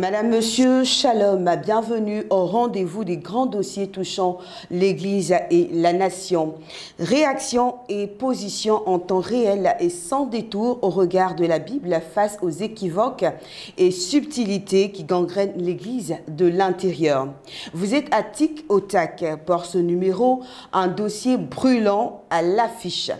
Madame, Monsieur, Shalom, bienvenue au rendez-vous des grands dossiers touchant l'Église et la nation. Réaction et position en temps réel et sans détour au regard de la Bible face aux équivoques et subtilités qui gangrènent l'Église de l'intérieur. Vous êtes à tic au tac pour ce numéro, un dossier brûlant à l'affiche.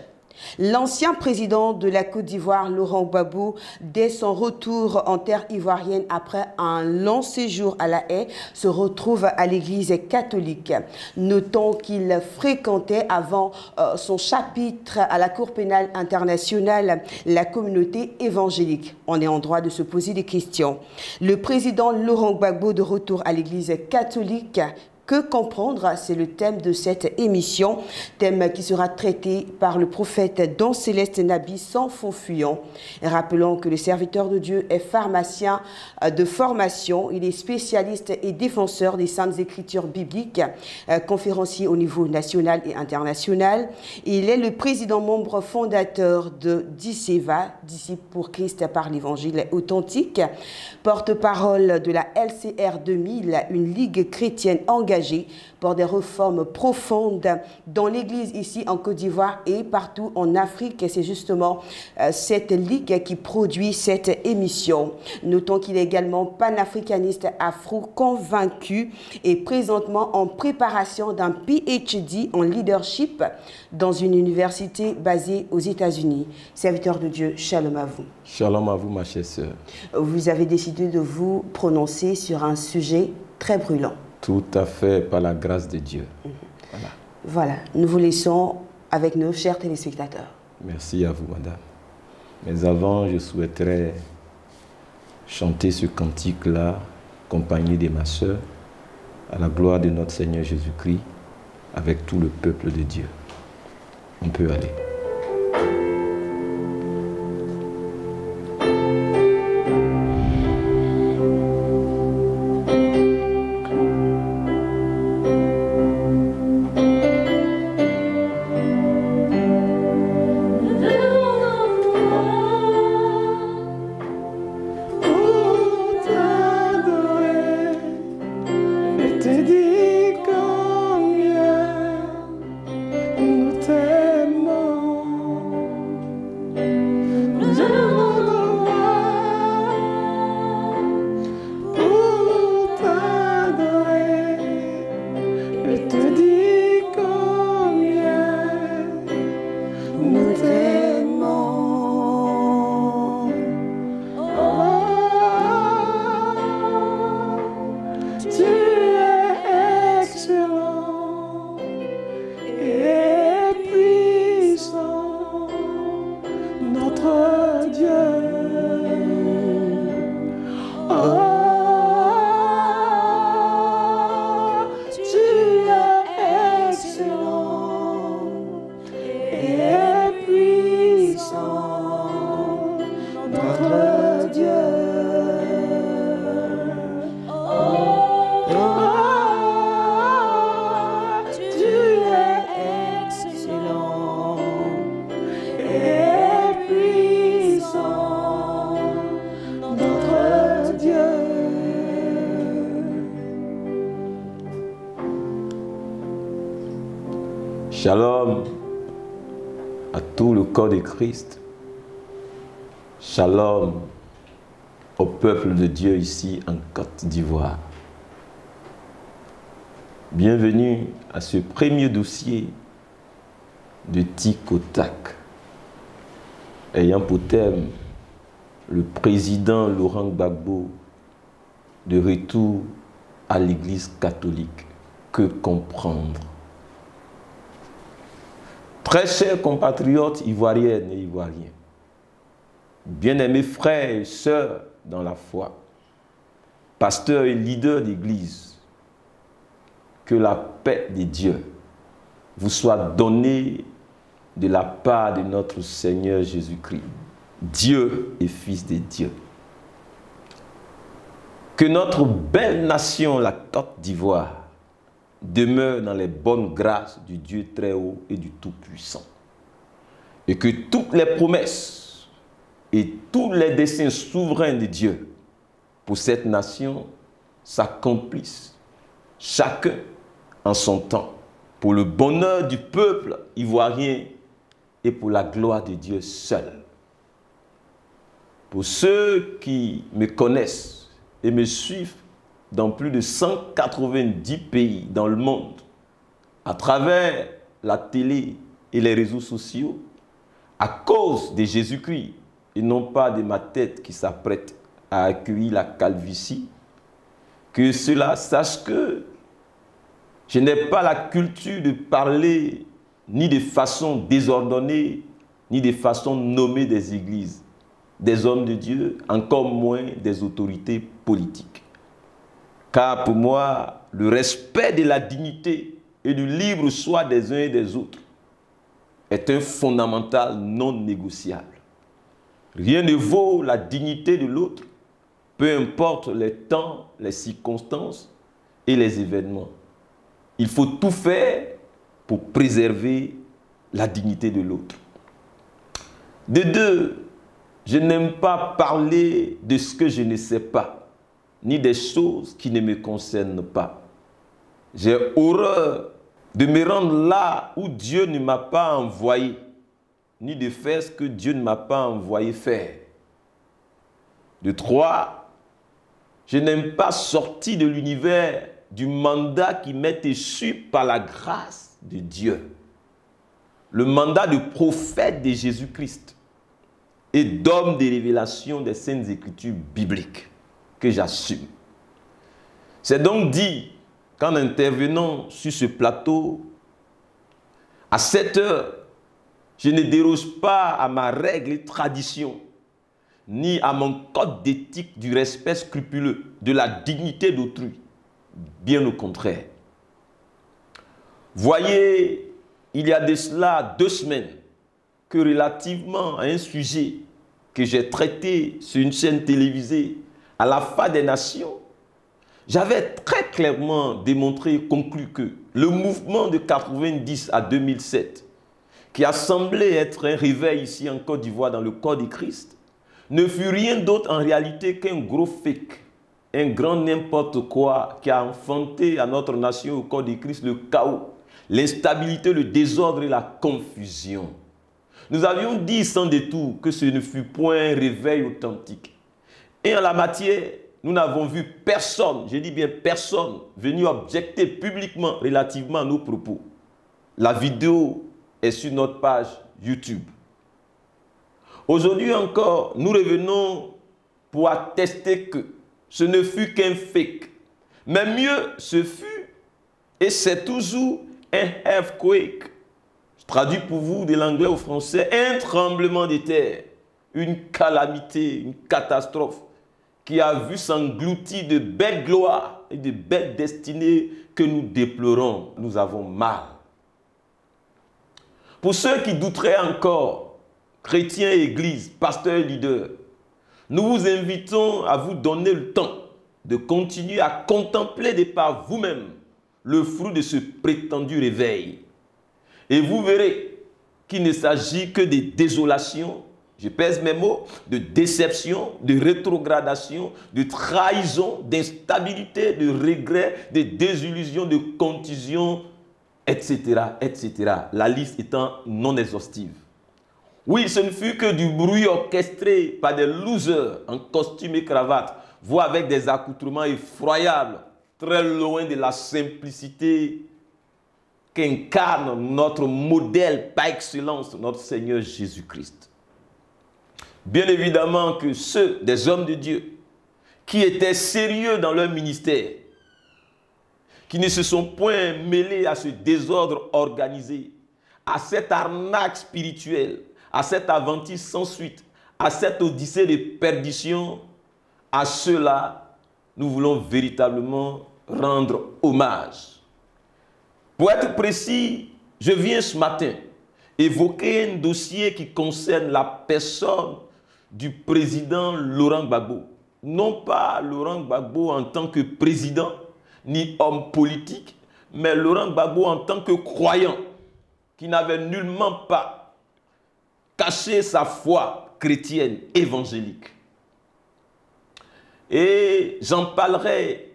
L'ancien président de la Côte d'Ivoire, Laurent Gbagbo, dès son retour en terre ivoirienne après un long séjour à La Haye, se retrouve à l'église catholique. Notons qu'il fréquentait avant son chapitre à la Cour pénale internationale la communauté évangélique. On est en droit de se poser des questions. Le président Laurent Gbagbo de retour à l'église catholique. Que comprendre, c'est le thème de cette émission, thème qui sera traité par le prophète Don Céleste Nabi sans faux fuyant. Rappelons que le serviteur de Dieu est pharmacien de formation, il est spécialiste et défenseur des saintes écritures bibliques, conférencier au niveau national et international. Il est le président membre fondateur de DICEVA, Disciples pour Christ par l'évangile authentique, porte-parole de la LCR 2000, une ligue chrétienne engagée pour des réformes profondes dans l'Église ici en Côte d'Ivoire et partout en Afrique. Et c'est justement cette ligue qui produit cette émission. Notons qu'il est également panafricaniste afro-convaincu et présentement en préparation d'un PhD en leadership dans une université basée aux États-Unis. Serviteur de Dieu, shalom à vous. Shalom à vous, ma chère sœur. Vous avez décidé de vous prononcer sur un sujet très brûlant. Tout à fait, par la grâce de Dieu. Voilà, nous vous laissons avec nos chers téléspectateurs. Merci à vous, madame. Mais avant, je souhaiterais chanter ce cantique-là, accompagné de ma sœur, à la gloire de notre Seigneur Jésus-Christ, avec tout le peuple de Dieu. On peut aller. Shalom à tout le corps de Christ. Shalom au peuple de Dieu ici en Côte d'Ivoire. Bienvenue à ce premier dossier de tic au tac, ayant pour thème le président Laurent Gbagbo de retour à l'Église catholique. Que comprendre? Très chers compatriotes ivoiriennes et ivoiriens, bien-aimés frères et sœurs dans la foi, pasteurs et leaders d'église, que la paix de Dieu vous soit donnée de la part de notre Seigneur Jésus-Christ, Dieu et Fils de Dieu. Que notre belle nation, la Côte d'Ivoire, demeure dans les bonnes grâces du Dieu très haut et du Tout-Puissant. Et que toutes les promesses et tous les desseins souverains de Dieu pour cette nation s'accomplisse, chacun en son temps, pour le bonheur du peuple ivoirien et pour la gloire de Dieu seul. Pour ceux qui me connaissent et me suivent dans plus de 190 pays dans le monde, à travers la télé et les réseaux sociaux, à cause de Jésus-Christ et non pas de ma tête qui s'apprête à accueillir la calvitie, que cela sache que je n'ai pas la culture de parler ni de façon désordonnée, ni de façon nommée des églises, des hommes de Dieu, encore moins des autorités politiques. Car pour moi, le respect de la dignité et du libre choix des uns et des autres est un fondamental non négociable. Rien ne vaut la dignité de l'autre, peu importe les temps, les circonstances et les événements. Il faut tout faire pour préserver la dignité de l'autre. De deux, je n'aime pas parler de ce que je ne sais pas, ni des choses qui ne me concernent pas. J'ai horreur de me rendre là où Dieu ne m'a pas envoyé, ni de faire ce que Dieu ne m'a pas envoyé faire. De trois, je n'aime pas sortir de l'univers du mandat qui m'est échu par la grâce de Dieu. Le mandat de prophète de Jésus-Christ et d'homme de révélation des Saintes Écritures bibliques que j'assume. C'est donc dit qu'en intervenant sur ce plateau, à 7 heures, je ne déroge pas à ma règle et tradition, ni à mon code d'éthique du respect scrupuleux de la dignité d'autrui. Bien au contraire. Voyez, il y a de cela 2 semaines, que relativement à un sujet que j'ai traité sur une chaîne télévisée à la fin des nations, j'avais très clairement démontré et conclu que le mouvement de 90 à 2007, qui a semblé être un réveil ici en Côte d'Ivoire dans le corps du Christ, ne fut rien d'autre en réalité qu'un gros fake, un grand n'importe quoi qui a enfanté à notre nation au corps du Christ le chaos, l'instabilité, le désordre et la confusion. Nous avions dit sans détour que ce ne fut point un réveil authentique. Et en la matière, nous n'avons vu personne, je dis bien personne, venir objecter publiquement relativement à nos propos. La vidéo est sur notre page YouTube. Aujourd'hui encore, nous revenons pour attester que ce ne fut qu'un fake. Mais mieux, ce fut, et c'est toujours un earthquake. Je traduis pour vous de l'anglais au français, un tremblement de terre, une calamité, une catastrophe qui a vu s'engloutir de belles gloires et de belles destinées que nous déplorons. Nous avons mal. Pour ceux qui douteraient encore, chrétiens et églises, pasteurs et leaders, nous vous invitons à vous donner le temps de continuer à contempler de par vous-même le fruit de ce prétendu réveil. Et vous verrez qu'il ne s'agit que de désolation, je pèse mes mots, de déception, de rétrogradation, de trahison, d'instabilité, de regret, de désillusion, de contusion, etc., etc. La liste étant non exhaustive. Oui, ce ne fut que du bruit orchestré par des losers en costume et cravate, voire avec des accoutrements effroyables, très loin de la simplicité qu'incarne notre modèle par excellence, notre Seigneur Jésus-Christ. Bien évidemment que ceux des hommes de Dieu qui étaient sérieux dans leur ministère, qui ne se sont point mêlés à ce désordre organisé, à cette arnaque spirituelle, à cette aventure sans suite, à cette odyssée de perdition, à ceux-là, nous voulons véritablement rendre hommage. Pour être précis, je viens ce matin évoquer un dossier qui concerne la personne du président Laurent Gbagbo. Non pas Laurent Gbagbo en tant que président, ni homme politique, mais Laurent Gbagbo en tant que croyant, qui n'avait nullement pas caché sa foi chrétienne évangélique. Et j'en parlerai,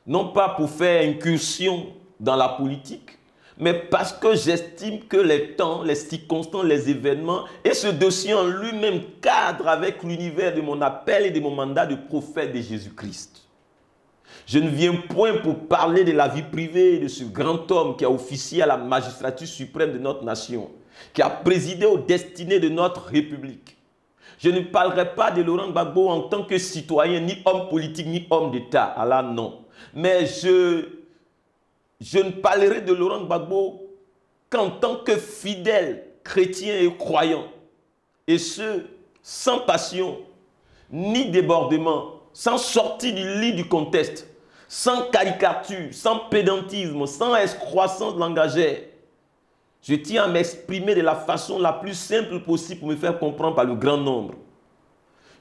non pas pour faire incursion dans la politique, mais parce que j'estime que les temps, les circonstances, les événements et ce dossier en lui-même cadre avec l'univers de mon appel et de mon mandat de prophète de Jésus-Christ. Je ne viens point pour parler de la vie privée de ce grand homme qui a officié à la magistrature suprême de notre nation, qui a présidé aux destinées de notre République. Je ne parlerai pas de Laurent Gbagbo en tant que citoyen, ni homme politique, ni homme d'État. Allah non. Mais je ne parlerai de Laurent Gbagbo qu'en tant que fidèle chrétien et croyant. Et ce, sans passion, ni débordement, sans sortie du lit du contexte, sans caricature, sans pédantisme, sans excroissance langagère. Je tiens à m'exprimer de la façon la plus simple possible pour me faire comprendre par le grand nombre.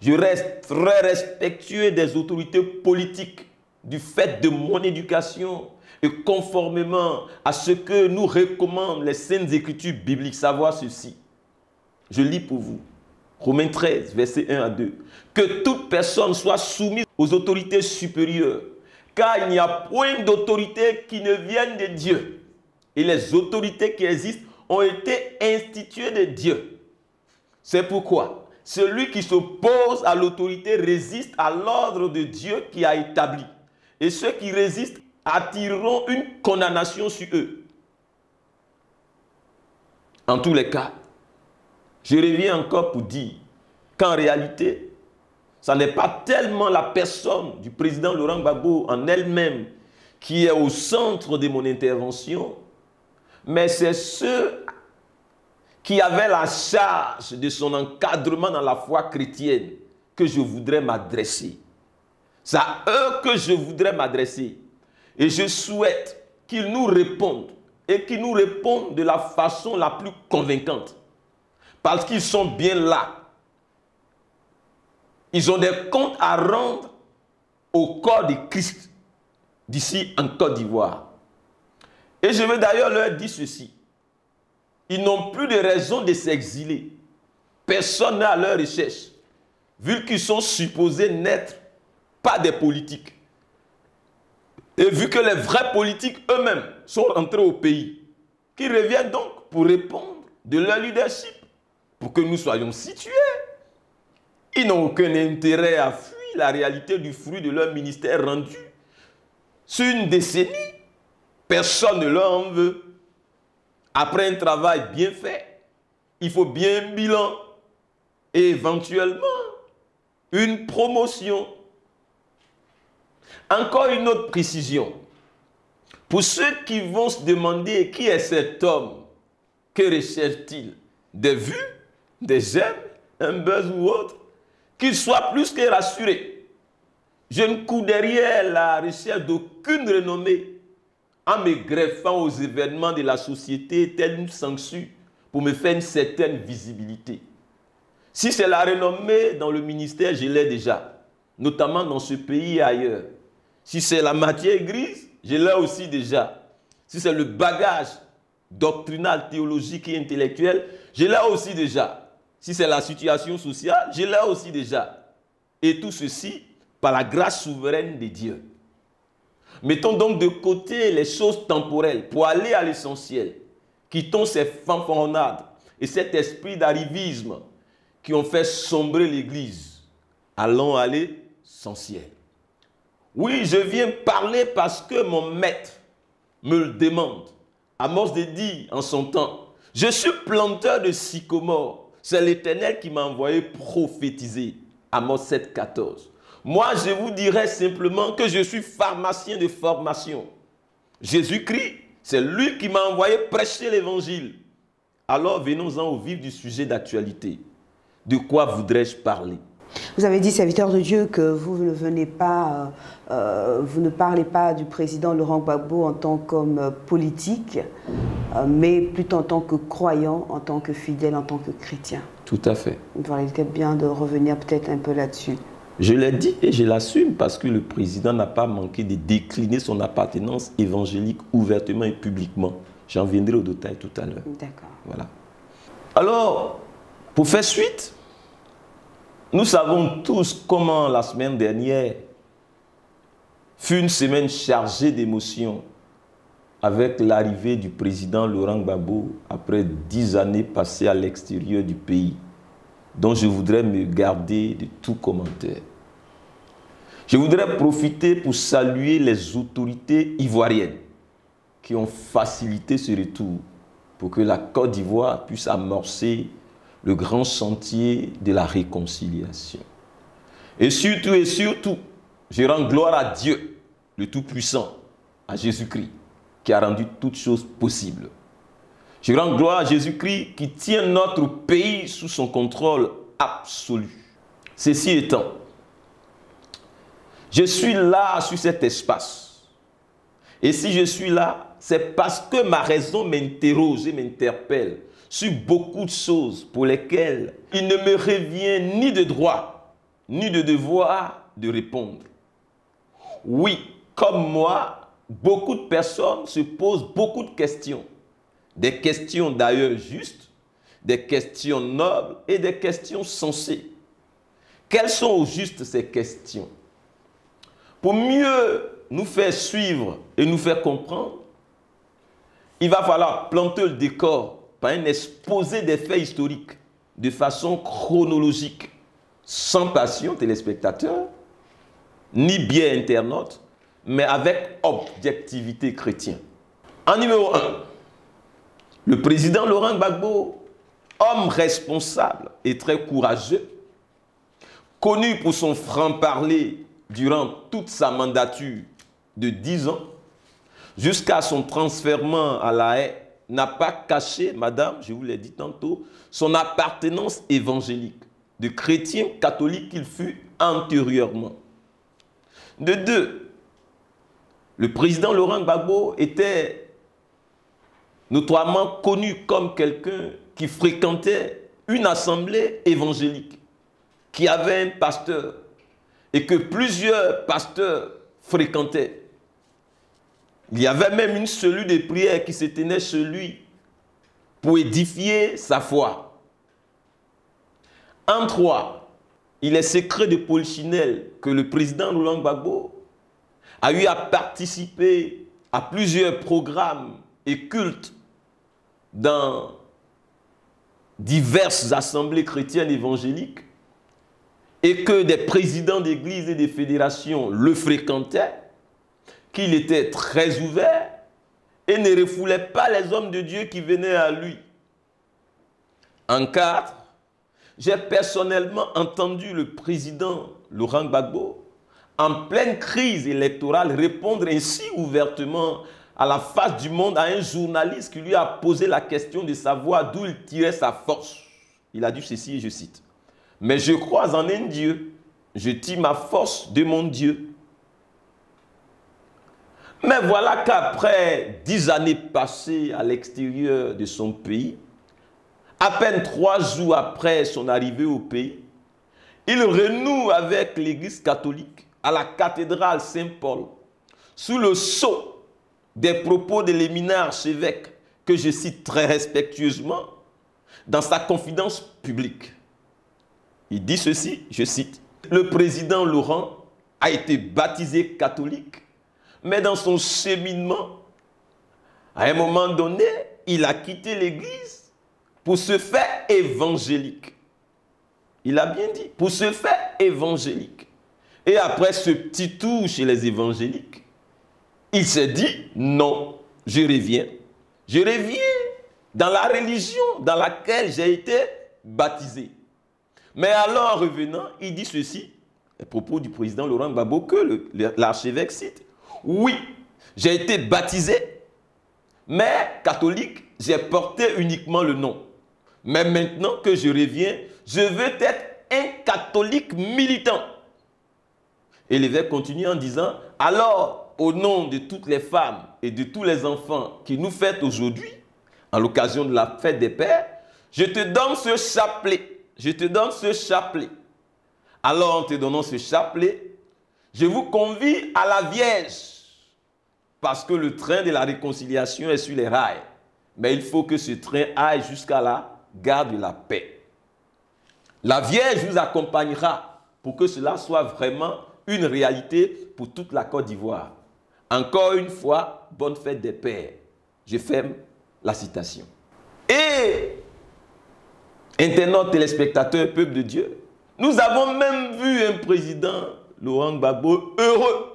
Je reste très respectueux des autorités politiques du fait de mon éducation et conformément à ce que nous recommandent les saintes écritures bibliques. Savoir ceci. Je lis pour vous. Romains 13, versets 1 à 2. Que toute personne soit soumise aux autorités supérieures, car il n'y a point d'autorité qui ne vienne de Dieu. Et les autorités qui existent ont été instituées de Dieu. C'est pourquoi celui qui s'oppose à l'autorité résiste à l'ordre de Dieu qui a établi. Et ceux qui résistent attireront une condamnation sur eux. En tous les cas, je reviens encore pour dire qu'en réalité, ce n'est pas tellement la personne du président Laurent Gbagbo en elle-même qui est au centre de mon intervention, mais c'est ceux qui avaient la charge de son encadrement dans la foi chrétienne que je voudrais m'adresser. C'est à eux que je voudrais m'adresser. Et je souhaite qu'ils nous répondent et qu'ils nous répondent de la façon la plus convaincante. Parce qu'ils sont bien là. Ils ont des comptes à rendre au corps de Christ d'ici en Côte d'Ivoire. Et je veux d'ailleurs leur dire ceci. Ils n'ont plus de raison de s'exiler. Personne n'est à leur recherche, vu qu'ils sont supposés n'être pas des politiques. Et vu que les vrais politiques eux-mêmes sont rentrés au pays, qu'ils reviennent donc pour répondre de leur leadership, pour que nous soyons situés. Ils n'ont aucun intérêt à fuir la réalité du fruit de leur ministère rendu. Sur une décennie, personne ne leur en veut. Après un travail bien fait, il faut bien un bilan et éventuellement une promotion. Encore une autre précision. Pour ceux qui vont se demander qui est cet homme, que recherche-t-il? Des vues, des j'aime, un buzz ou autre? Qu'il soit plus que rassuré. Je ne cours derrière la recherche d'aucune renommée en me greffant aux événements de la société telle une sangsue pour me faire une certaine visibilité. Si c'est la renommée dans le ministère, je l'ai déjà, notamment dans ce pays et ailleurs. Si c'est la matière grise, je l'ai aussi déjà. Si c'est le bagage doctrinal, théologique et intellectuel, je l'ai aussi déjà. Si c'est la situation sociale, je l'ai aussi déjà. Et tout ceci par la grâce souveraine de Dieu. Mettons donc de côté les choses temporelles pour aller à l'essentiel. Quittons ces fanfaronnades et cet esprit d'arrivisme qui ont fait sombrer l'Église. Allons à l'essentiel. Oui, je viens parler parce que mon maître me le demande. Amos de dire en son temps, je suis planteur de sycomore. C'est l'Éternel qui m'a envoyé prophétiser. Amos 7, 14. Moi, je vous dirais simplement que je suis pharmacien de formation. Jésus-Christ, c'est lui qui m'a envoyé prêcher l'Évangile. Alors, venons-en au vif du sujet d'actualité. De quoi voudrais-je parler? Vous avez dit, serviteur de Dieu, que vous ne venez pas, vous ne parlez pas du président Laurent Gbagbo en tant qu'homme politique, mais plutôt en tant que croyant, en tant que fidèle, en tant que chrétien. Tout à fait. Voilà, il était bien de revenir peut-être un peu là-dessus. Je l'ai dit et je l'assume parce que le président n'a pas manqué de décliner son appartenance évangélique ouvertement et publiquement. J'en viendrai au détail tout à l'heure. D'accord. Voilà. Alors, pour faire suite, nous savons tous comment la semaine dernière, fut une semaine chargée d'émotions avec l'arrivée du président Laurent Gbagbo après 10 années passées à l'extérieur du pays, dont je voudrais me garder de tout commentaire. Je voudrais profiter pour saluer les autorités ivoiriennes qui ont facilité ce retour pour que la Côte d'Ivoire puisse amorcer le grand chantier de la réconciliation. Et surtout, je rends gloire à Dieu, le Tout-Puissant, à Jésus-Christ, qui a rendu toutes choses possibles. Je rends gloire à Jésus-Christ qui tient notre pays sous son contrôle absolu. Ceci étant, je suis là sur cet espace. Et si je suis là, c'est parce que ma raison m'interroge et m'interpelle sur beaucoup de choses pour lesquelles il ne me revient ni de droit, ni de devoir de répondre. Oui, comme moi, beaucoup de personnes se posent beaucoup de questions. Des questions d'ailleurs justes, des questions nobles et des questions sensées. Quelles sont au juste ces questions? Pour mieux nous faire suivre et nous faire comprendre, il va falloir planter le décor par un exposé des faits historiques de façon chronologique, sans passion téléspectateurs, ni biais internautes, mais avec objectivité chrétienne. En numéro 1, le président Laurent Gbagbo, homme responsable et très courageux, connu pour son franc-parler durant toute sa mandature de 10 ans, jusqu'à son transfèrement à La Haye, n'a pas caché, madame, je vous l'ai dit tantôt, son appartenance évangélique, de chrétien catholique qu'il fut antérieurement. De 2, le président Laurent Gbagbo était notoirement connu comme quelqu'un qui fréquentait une assemblée évangélique, qui avait un pasteur et que plusieurs pasteurs fréquentaient. Il y avait même une cellule de prière qui se tenait chez lui pour édifier sa foi. En 3, il est secret de polichinelle que le président Laurent Gbagbo a eu à participer à plusieurs programmes et cultes dans diverses assemblées chrétiennes évangéliques et que des présidents d'églises et des fédérations le fréquentaient, qu'il était très ouvert et ne refoulait pas les hommes de Dieu qui venaient à lui. En 4, j'ai personnellement entendu le président Laurent Gbagbo, en pleine crise électorale, répondre ainsi ouvertement à la face du monde à un journaliste qui lui a posé la question de savoir d'où il tirait sa force. Il a dit ceci, et je cite: « Mais je crois en un Dieu, je tire ma force de mon Dieu. » Mais voilà qu'après 10 années passées à l'extérieur de son pays, à peine 3 jours après son arrivée au pays, il renoue avec l'Église catholique à la cathédrale Saint-Paul, sous le sceau des propos de l'éminent archevêque, que je cite très respectueusement, dans sa confidence publique. Il dit ceci, je cite: « Le président Laurent a été baptisé catholique, mais dans son cheminement, à un moment donné, il a quitté l'Église pour se faire évangélique. » Il a bien dit, pour se faire évangélique. Et après ce petit tour chez les évangéliques, il s'est dit, non, je reviens. Je reviens dans la religion dans laquelle j'ai été baptisé. Mais alors, en revenant, il dit ceci, à propos du président Laurent Gbagbo, que l'archevêque cite: « Oui, j'ai été baptisé, mais catholique, j'ai porté uniquement le nom. Mais maintenant que je reviens, je veux être un catholique militant. » Et l'évêque continue en disant: « Alors, au nom de toutes les femmes et de tous les enfants qui nous fêtent aujourd'hui, à l'occasion de la fête des pères, je te donne ce chapelet. Je te donne ce chapelet. Alors, en te donnant ce chapelet, je vous convie à la Vierge, parce que le train de la réconciliation est sur les rails. Mais il faut que ce train aille jusqu'à la gare de la paix. La Vierge vous accompagnera pour que cela soit vraiment une réalité pour toute la Côte d'Ivoire. Encore une fois, bonne fête des pères. Je ferme la citation. Et, internautes, téléspectateurs, peuple de Dieu, nous avons même vu un président, Laurent Gbagbo, heureux,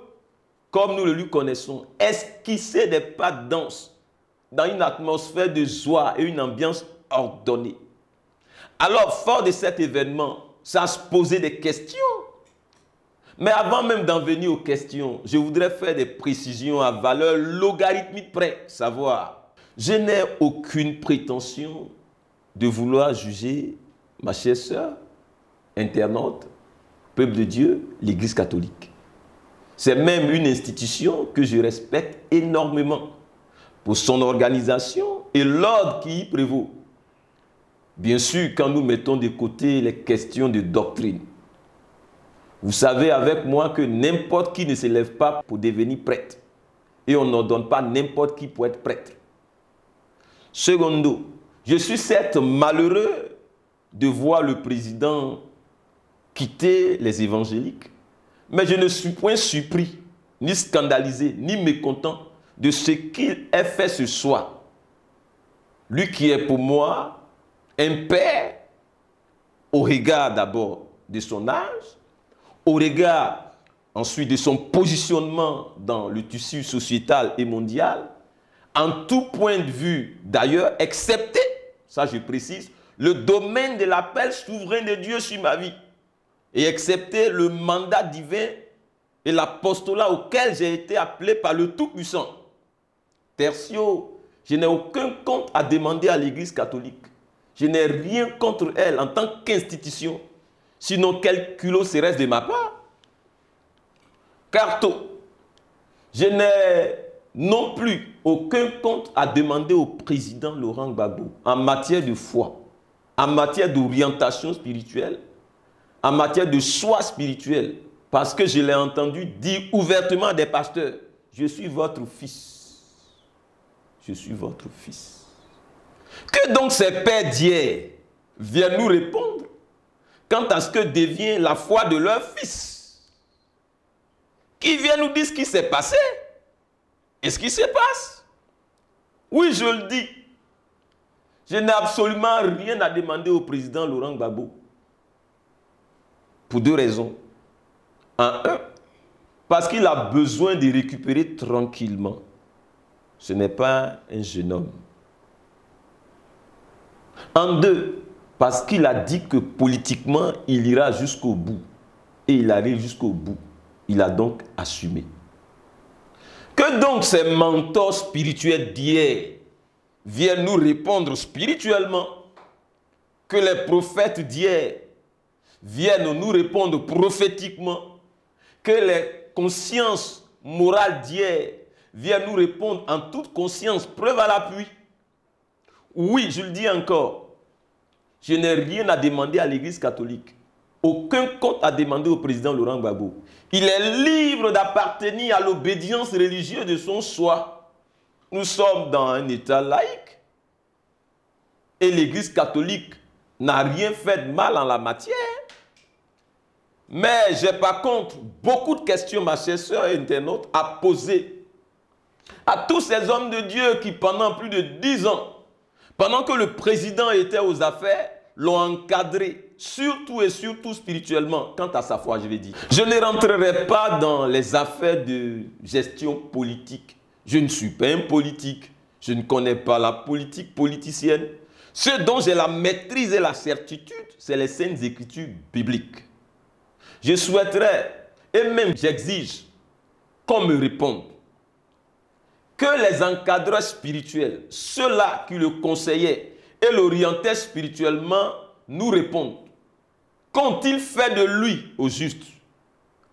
comme nous le lui connaissons, esquisser des pas de danse dans une atmosphère de joie et une ambiance ordonnée. Alors, fort de cet événement, ça se posait des questions. Mais avant même d'en venir aux questions, je voudrais faire des précisions à valeur logarithmique près, savoir, je n'ai aucune prétention de vouloir juger ma chère sœur, internaute, peuple de Dieu, l'Église catholique. C'est même une institution que je respecte énormément pour son organisation et l'ordre qui y prévaut. Bien sûr, quand nous mettons de côté les questions de doctrine, vous savez avec moi que n'importe qui ne se lève pas pour devenir prêtre. Et on n'ordonne pas n'importe qui pour être prêtre. Secondo, je suis certes malheureux de voir le président quitter les évangéliques, mais je ne suis point surpris, ni scandalisé, ni mécontent de ce qu'il ait fait ce soir. Lui qui est pour moi un père, au regard d'abord de son âge, au regard ensuite de son positionnement dans le tissu sociétal et mondial, en tout point de vue d'ailleurs, excepté, ça je précise, le domaine de l'appel souverain de Dieu sur ma vie, et excepté le mandat divin et l'apostolat auquel j'ai été appelé par le Tout-Puissant. Tertio, je n'ai aucun compte à demander à l'Église catholique. Je n'ai rien contre elle en tant qu'institution, sinon quel culot serait-ce de ma part. Quarto, je n'ai non plus aucun compte à demander au président Laurent Gbagbo en matière de foi, en matière d'orientation spirituelle, en matière de choix spirituel, parce que je l'ai entendu dire ouvertement à des pasteurs, je suis votre fils. Je suis votre fils. Que donc ces pères d'hier viennent nous répondre quant à ce que devient la foi de leur fils? Qui viennent nous dire ce qui s'est passé et ce qui se passe? Oui, je le dis. Je n'ai absolument rien à demander au président Laurent Gbagbo. Pour deux raisons. En un, parce qu'il a besoin de récupérer tranquillement. Ce n'est pas un jeune homme. En deux, parce qu'il a dit que politiquement, il ira jusqu'au bout. Et il arrive jusqu'au bout. Il a donc assumé. Que donc ces mentors spirituels d'hier viennent nous répondre spirituellement. Que les prophètes d'hier viennent nous répondre prophétiquement. Que les consciences morales d'hier viennent nous répondre en toute conscience, preuve à l'appui. Oui, je le dis encore, je n'ai rien à demander à l'Église catholique. Aucun compte à demander au président Laurent Gbagbo. Il est libre d'appartenir à l'obédience religieuse de son choix. Nous sommes dans un État laïque. Et l'Église catholique n'a rien fait de mal en la matière. Mais j'ai par contre beaucoup de questions, ma chère sœur et internaute, à poser à tous ces hommes de Dieu qui pendant plus de 10 ans, pendant que le président était aux affaires, l'ont encadré, surtout et surtout spirituellement, quant à sa foi, je vais dire. Je ne rentrerai pas dans les affaires de gestion politique. Je ne suis pas un politique. Je ne connais pas la politique politicienne. Ce dont j'ai la maîtrise et la certitude, c'est les saintes écritures bibliques. Je souhaiterais, et même j'exige, qu'on me réponde, que les encadreurs spirituels, ceux-là qui le conseillaient et l'orientaient spirituellement, nous répondent. Qu'ont-ils fait de lui au juste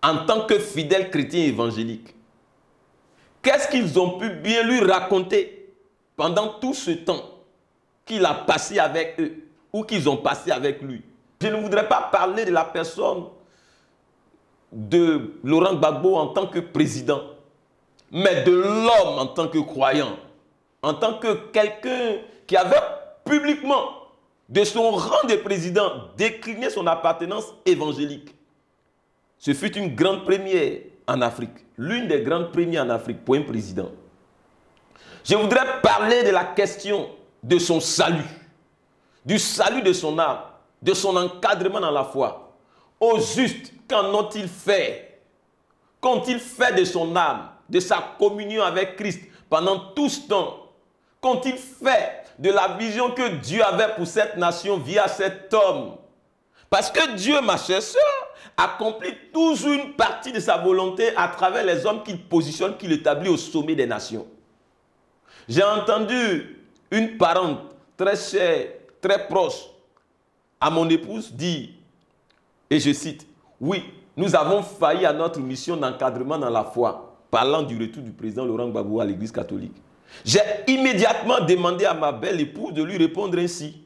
en tant que fidèle chrétien évangélique? Qu'est-ce qu'ils ont pu bien lui raconter pendant tout ce temps qu'il a passé avec eux ou qu'ils ont passé avec lui? Je ne voudrais pas parler de la personne de Laurent Gbagbo en tant que président, mais de l'homme en tant que croyant, en tant que quelqu'un qui avait publiquement, de son rang de président, décliné son appartenance évangélique. Ce fut une grande première en Afrique, l'une des grandes premières en Afrique pour un président. Je voudrais parler de la question de son salut, du salut de son âme, de son encadrement dans la foi. Au juste, qu'en ont-ils fait? Qu'ont-ils fait de son âme, de sa communion avec Christ pendant tout ce temps? Qu'ont-ils fait de la vision que Dieu avait pour cette nation via cet homme? Parce que Dieu, ma chère sœur, accomplit toujours une partie de sa volonté à travers les hommes qu'il positionne, qu'il établit au sommet des nations. J'ai entendu une parente très chère, très proche à mon épouse dire, et je cite, « Oui, nous avons failli à notre mission d'encadrement dans la foi, parlant du retour du président Laurent Gbagbo à l'Église catholique. » J'ai immédiatement demandé à ma belle épouse de lui répondre ainsi.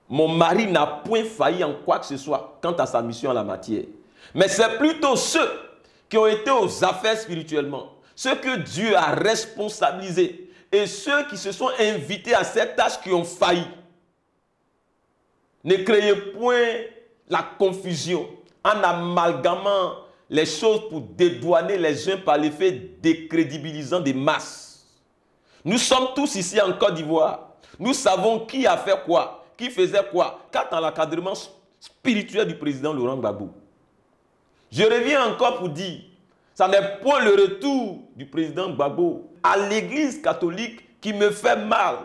Mon mari n'a point failli en quoi que ce soit quant à sa mission en la matière. Mais c'est plutôt ceux qui ont été aux affaires spirituellement, ceux que Dieu a responsabilisés et ceux qui se sont invités à cette tâche qui ont failli. Ne créez point la confusion en amalgamant les choses pour dédouaner les uns par l'effet décrédibilisant des masses. Nous sommes tous ici en Côte d'Ivoire. Nous savons qui a fait quoi, qui faisait quoi, quant à l'encadrement spirituel du président Laurent Gbagbo. Je reviens encore pour dire, ça n'est point le retour du président Gbagbo à l'Église catholique qui me fait mal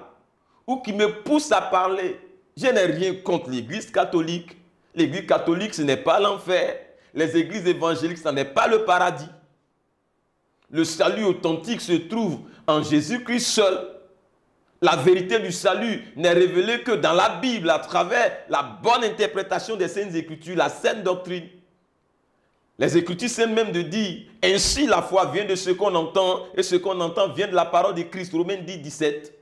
ou qui me pousse à parler. Je n'ai rien contre l'Église catholique. L'Église catholique, ce n'est pas l'enfer. Les églises évangéliques, ce n'est pas le paradis. Le salut authentique se trouve en Jésus-Christ seul. La vérité du salut n'est révélée que dans la Bible, à travers la bonne interprétation des Saintes Écritures, la sainte doctrine. Les Écritures saintes même de dire, ainsi la foi vient de ce qu'on entend, et ce qu'on entend vient de la parole de Christ, Romains 10, 17.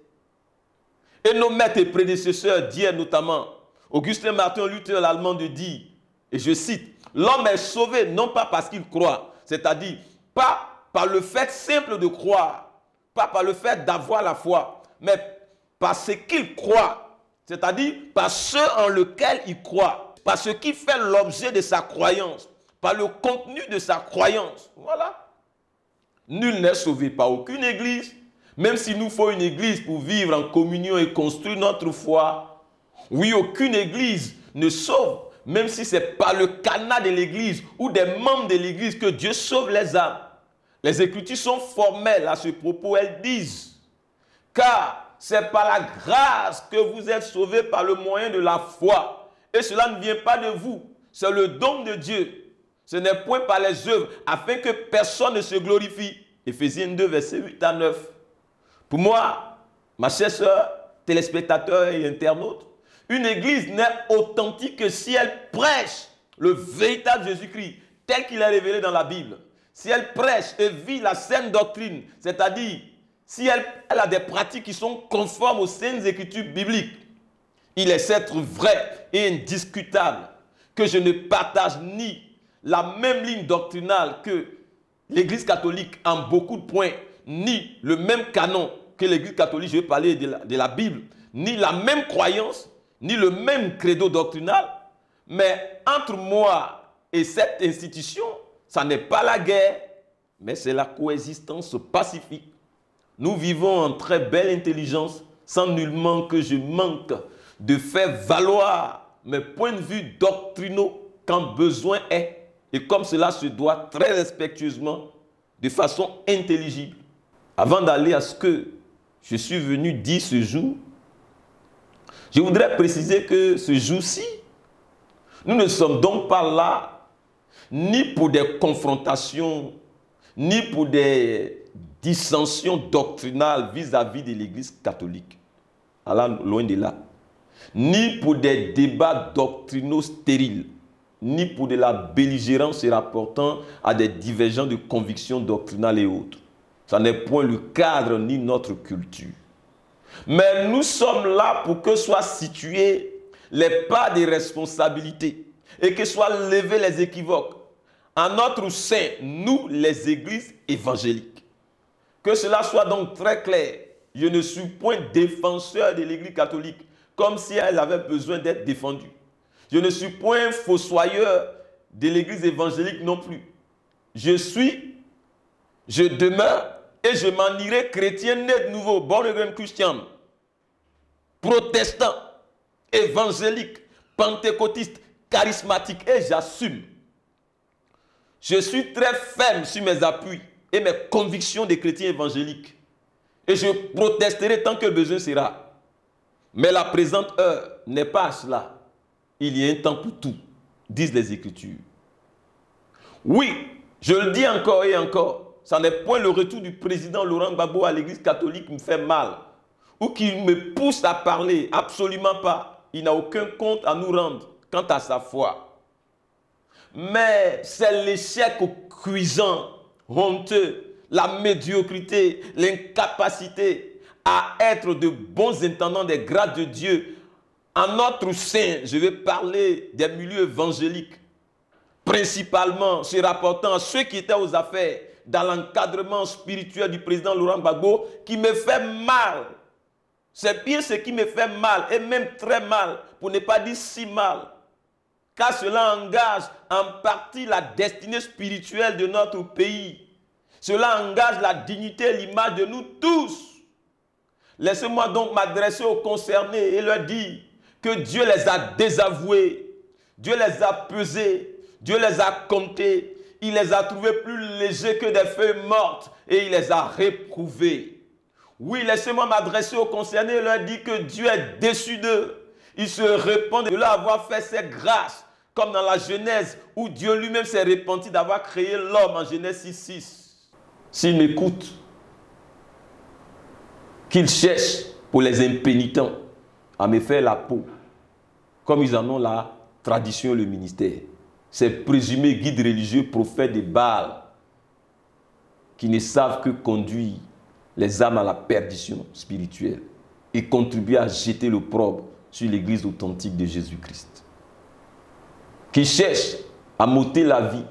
Et nos maîtres et prédécesseurs d'hier notamment, Augustin Martin Luther l'allemand de dire, et je cite, l'homme est sauvé non pas parce qu'il croit, c'est-à-dire pas par le fait simple de croire, pas par le fait d'avoir la foi, mais par ce qu'il croit, c'est-à-dire par ce en lequel il croit, par ce qui fait l'objet de sa croyance, par le contenu de sa croyance. Voilà. Nul n'est sauvé par aucune église, même s'il nous faut une église pour vivre en communion et construire notre foi. Oui, aucune église ne sauve, même si c'est par le canal de l'église ou des membres de l'église que Dieu sauve les âmes. Les Écritures sont formelles à ce propos. Elles disent, car c'est par la grâce que vous êtes sauvés par le moyen de la foi. Et cela ne vient pas de vous, c'est le don de Dieu. Ce n'est point par les œuvres, afin que personne ne se glorifie. Éphésiens 2, versets 8 à 9. Pour moi, ma chère sœur, téléspectateurs et internautes, une église n'est authentique que si elle prêche le véritable Jésus-Christ, tel qu'il est révélé dans la Bible. Si elle prêche et vit la saine doctrine, c'est-à-dire si elle a des pratiques qui sont conformes aux saintes écritures bibliques, il est certes vrai et indiscutable que je ne partage ni la même ligne doctrinale que l'Église catholique en beaucoup de points, ni le même canon que l'Église catholique, je vais parler de la Bible, ni la même croyance, ni le même credo doctrinal, mais entre moi et cette institution, ça n'est pas la guerre, mais c'est la coexistence pacifique. Nous vivons en très belle intelligence, sans nullement que je manque de faire valoir mes points de vue doctrinaux quand besoin est, et comme cela se doit très respectueusement, de façon intelligible. Avant d'aller à ce que je suis venu dire ce jour, je voudrais préciser que ce jour-ci, nous ne sommes donc pas là ni pour des confrontations, ni pour des dissensions doctrinales vis-à-vis de l'Église catholique. Alors, loin de là. Ni pour des débats doctrinaux stériles, ni pour de la belligérance se rapportant à des divergences de convictions doctrinales et autres. Ça n'est point le cadre ni notre culture. Mais nous sommes là pour que soient situées les parts de responsabilité et que soient levés les équivoques en notre sein, nous les églises évangéliques. Que cela soit donc très clair. Je ne suis point défenseur de l'Église catholique comme si elle avait besoin d'être défendue. Je ne suis point fossoyeur de l'église évangélique non plus. Je suis, je demeure et je m'en irai chrétien né de nouveau, born again Christian, protestant, évangélique, pentecôtiste, charismatique, et j'assume. Je suis très ferme sur mes appuis et mes convictions des chrétiens évangéliques. Et je protesterai tant que le besoin sera. Mais la présente heure n'est pas à cela. Il y a un temps pour tout, disent les Écritures. Oui, je le dis encore et encore, ça n'est point le retour du président Laurent Gbagbo à l'église catholique qui me fait mal ou qui me pousse à parler, absolument pas. Il n'a aucun compte à nous rendre quant à sa foi. Mais c'est l'échec cuisant, honteux, la médiocrité, l'incapacité à être de bons intendants des grâces de Dieu. En notre sein, je vais parler des milieux évangéliques, principalement se rapportant à ceux qui étaient aux affaires dans l'encadrement spirituel du président Laurent Gbagbo, qui me fait mal. C'est pire ce qui me fait mal, et même très mal, pour ne pas dire si mal. Car cela engage en partie la destinée spirituelle de notre pays. Cela engage la dignité et l'image de nous tous. Laissez-moi donc m'adresser aux concernés et leur dire que Dieu les a désavoués, Dieu les a pesés, Dieu les a comptés, il les a trouvés plus légers que des feuilles mortes et il les a réprouvés. Oui, laissez-moi m'adresser aux concernés et leur dire que Dieu est déçu d'eux. Il se répand de leur avoir fait ses grâces, comme dans la Genèse, où Dieu lui-même s'est repenti d'avoir créé l'homme en Genèse 6:6. S'ils m'écoutent, qu'ils cherchent pour les impénitents à me faire la peau, comme ils en ont la tradition et le ministère. Ces présumés guides religieux, prophètes des Baals, qui ne savent que conduire les âmes à la perdition spirituelle et contribuer à jeter l'opprobre sur l'église authentique de Jésus-Christ. Qui cherchent à m'ôter la vie,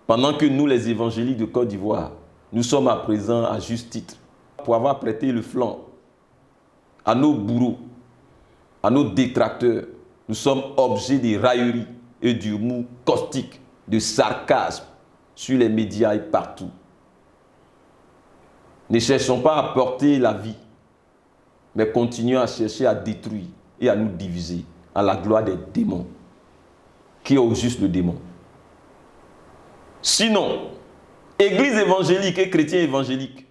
pendant que nous, les évangéliques de Côte d'Ivoire, nous sommes à présent à juste titre pour avoir prêté le flanc à nos bourreaux, à nos détracteurs. Nous sommes objets de railleries et d'humour caustique, de sarcasme sur les médias et partout. Ne cherchons pas à porter la vie, mais continuons à chercher à détruire et à nous diviser à la gloire des démons. Qui est au juste le démon? Sinon, Église évangélique et chrétiens évangéliques,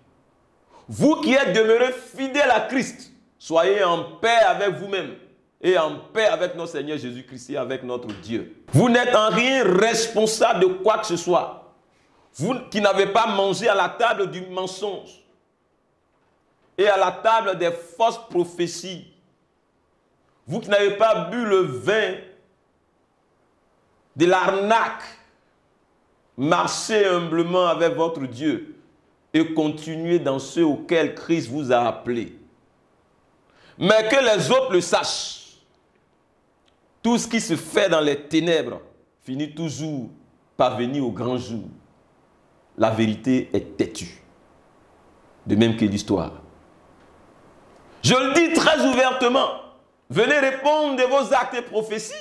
vous qui êtes demeurés fidèles à Christ, soyez en paix avec vous-même et en paix avec notre Seigneur Jésus-Christ et avec notre Dieu. Vous n'êtes en rien responsable de quoi que ce soit. Vous qui n'avez pas mangé à la table du mensonge et à la table des fausses prophéties. Vous qui n'avez pas bu le vin de l'arnaque. Marchez humblement avec votre Dieu et continuez dans ceux auxquels Christ vous a appelé. Mais que les autres le sachent. Tout ce qui se fait dans les ténèbres finit toujours par venir au grand jour. La vérité est têtue. De même que l'histoire. Je le dis très ouvertement. Venez répondre de vos actes et prophéties.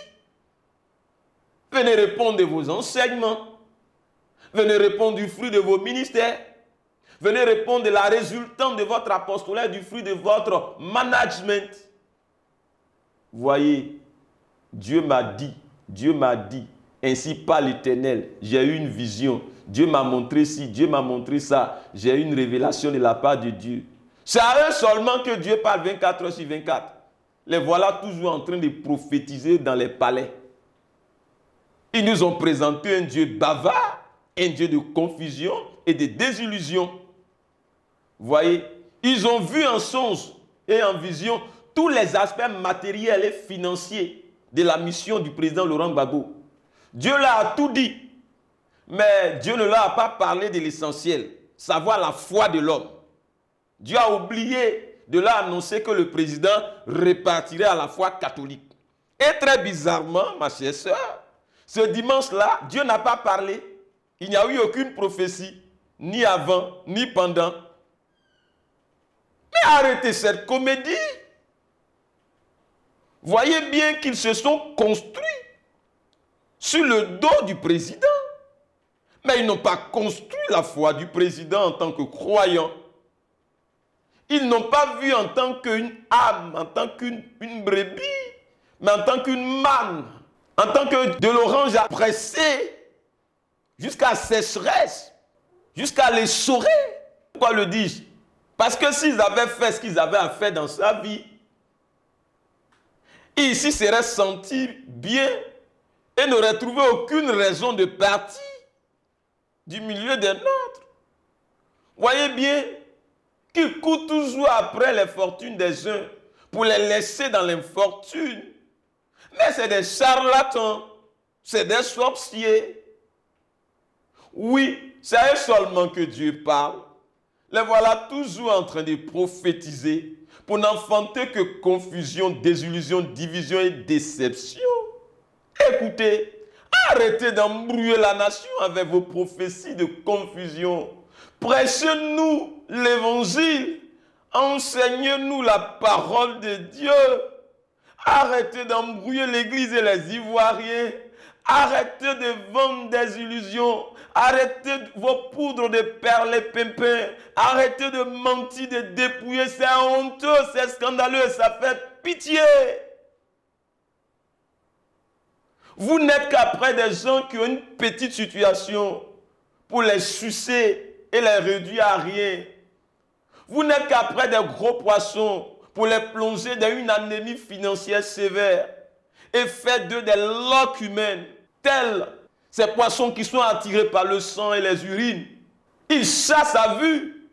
Venez répondre de vos enseignements. Venez répondre du fruit de vos ministères. Venez répondre de la résultante de votre apostolat, du fruit de votre management. Voyez, Dieu m'a dit, ainsi parle l'Éternel, j'ai eu une vision. Dieu m'a montré ci, Dieu m'a montré ça. J'ai eu une révélation de la part de Dieu. C'est à eux seulement que Dieu parle 24 heures sur 24. Les voilà toujours en train de prophétiser dans les palais. Ils nous ont présenté un Dieu bavard, un Dieu de confusion et de désillusion. Voyez, ils ont vu en songe et en vision tous les aspects matériels et financiers de la mission du président Laurent Gbagbo. Dieu leur a tout dit, mais Dieu ne leur a pas parlé de l'essentiel, savoir la foi de l'homme. Dieu a oublié de leur annoncer que le président répartirait à la foi catholique. Et très bizarrement, ma chère sœur, ce dimanche-là, Dieu n'a pas parlé. Il n'y a eu aucune prophétie, ni avant, ni pendant. Mais arrêtez cette comédie. Voyez bien qu'ils se sont construits sur le dos du président. Mais ils n'ont pas construit la foi du président en tant que croyant. Ils n'ont pas vu en tant qu'une âme, en tant qu'une brebis, mais en tant qu'une manne, en tant que de l'orange à presser jusqu'à la sécheresse, jusqu'à l'essorer. Pourquoi le dis-je? Parce que s'ils avaient fait ce qu'ils avaient à faire dans sa vie, ils s'y seraient sentis bien et n'auraient trouvé aucune raison de partir du milieu des nôtres. Voyez bien qu'ils courent toujours après les fortunes des uns pour les laisser dans l'infortune. Mais c'est des charlatans, c'est des sorciers. Oui, c'est à eux seulement que Dieu parle. Les voilà toujours en train de prophétiser pour n'enfanter que confusion, désillusion, division et déception. Écoutez, arrêtez d'embrouiller la nation avec vos prophéties de confusion. Prêchez-nous l'évangile. Enseignez-nous la parole de Dieu. Arrêtez d'embrouiller l'église et les Ivoiriens. Arrêtez de vendre des illusions. Arrêtez vos poudres de perles et pimpins. Arrêtez de mentir, de dépouiller. C'est honteux, c'est scandaleux, ça fait pitié. Vous n'êtes qu'après des gens qui ont une petite situation pour les sucer et les réduire à rien. Vous n'êtes qu'après des gros poissons pour les plonger dans une anémie financière sévère et faire d'eux des loques humaines, tels ces poissons qui sont attirés par le sang et les urines. Ils chassent à vue.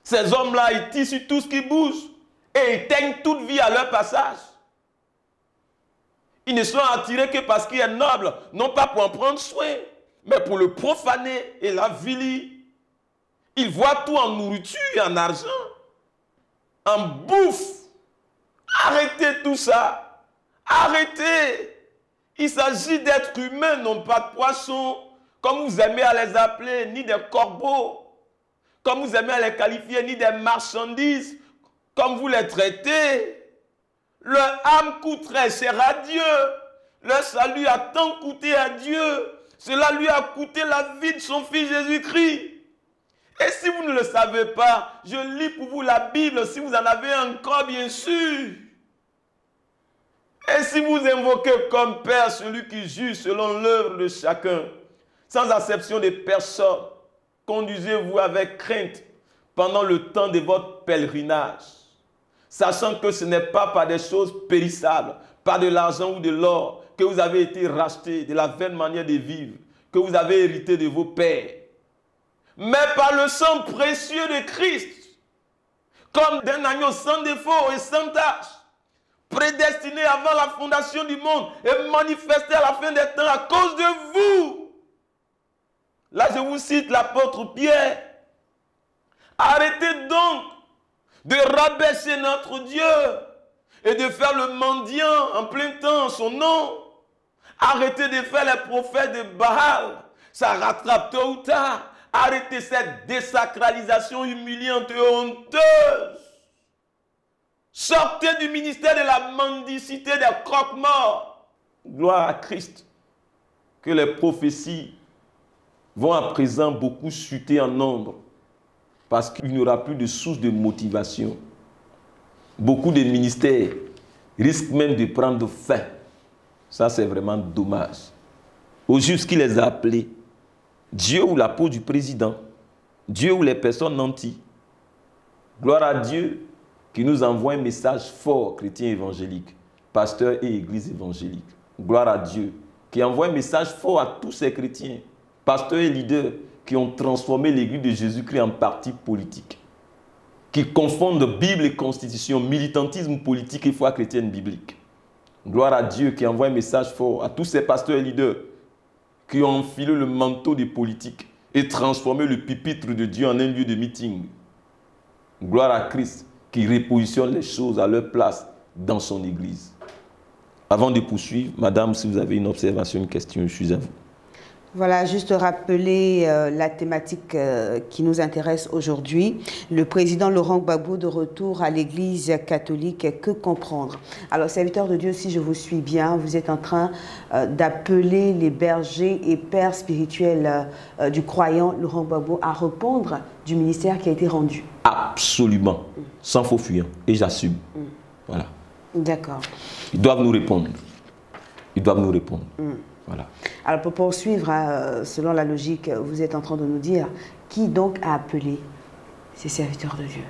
Ces hommes-là, ils tirent sur tout ce qui bouge et éteignent toute vie à leur passage. Ils ne sont attirés que parce qu'il est noble, non pas pour en prendre soin, mais pour le profaner et l'avilir. Ils voient tout en nourriture et en argent, en bouffe. Arrêtez tout ça. Arrêtez. Il s'agit d'êtres humains, non pas de poissons, comme vous aimez à les appeler, ni des corbeaux, comme vous aimez à les qualifier, ni des marchandises, comme vous les traitez. Leur âme coûte très cher à Dieu. Leur salut a tant coûté à Dieu. Cela lui a coûté la vie de son fils Jésus-Christ. Et si vous ne le savez pas, je lis pour vous la Bible, si vous en avez encore, bien sûr. Et si vous invoquez comme Père celui qui juge selon l'œuvre de chacun, sans acception de personne, conduisez-vous avec crainte pendant le temps de votre pèlerinage, sachant que ce n'est pas par des choses périssables, par de l'argent ou de l'or, que vous avez été rachetés de la vaine manière de vivre, que vous avez hérité de vos pères, mais par le sang précieux de Christ, comme d'un agneau sans défaut et sans tache, prédestiné avant la fondation du monde et manifesté à la fin des temps à cause de vous. Là, je vous cite l'apôtre Pierre. Arrêtez donc de rabaisser notre Dieu et de faire le mendiant en plein temps son nom. Arrêtez de faire les prophètes de Baal. Ça rattrape tôt ou tard. Arrêtez cette désacralisation humiliante et honteuse. Sortez du ministère de la mendicité des croque-morts. Gloire à Christ. Que les prophéties vont à présent beaucoup chuter en nombre. Parce qu'il n'y aura plus de source de motivation. Beaucoup de ministères risquent même de prendre fin. Ça, c'est vraiment dommage. Au juste qui les a appelés, Dieu ou la peau du président, Dieu ou les personnes nantis. Gloire à Dieu qui nous envoie un message fort, chrétiens évangéliques, pasteurs et églises évangéliques. Gloire à Dieu qui envoie un message fort à tous ces chrétiens, pasteurs et leaders qui ont transformé l'église de Jésus-Christ en parti politique, qui confondent Bible et Constitution, militantisme politique et foi chrétienne biblique. Gloire à Dieu qui envoie un message fort à tous ces pasteurs et leaders qui ont enfilé le manteau des politiques et transformé le pupitre de Dieu en un lieu de meeting. Gloire à Christ qui repositionne les choses à leur place dans son église. Avant de poursuivre, madame, si vous avez une observation, une question, je suis à vous. Voilà, juste rappeler la thématique qui nous intéresse aujourd'hui. Le président Laurent Gbagbo de retour à l'Église catholique, que comprendre? Alors, serviteur de Dieu, si je vous suis bien, vous êtes en train d'appeler les bergers et pères spirituels du croyant Laurent Gbagbo à répondre du ministère qui a été rendu. Absolument, sans faux fuyant, et j'assume. Voilà. D'accord. Ils doivent nous répondre. Ils doivent nous répondre. Voilà. Alors pour poursuivre, selon la logique, vous êtes en train de nous dire, qui donc a appelé ces serviteurs de Dieu?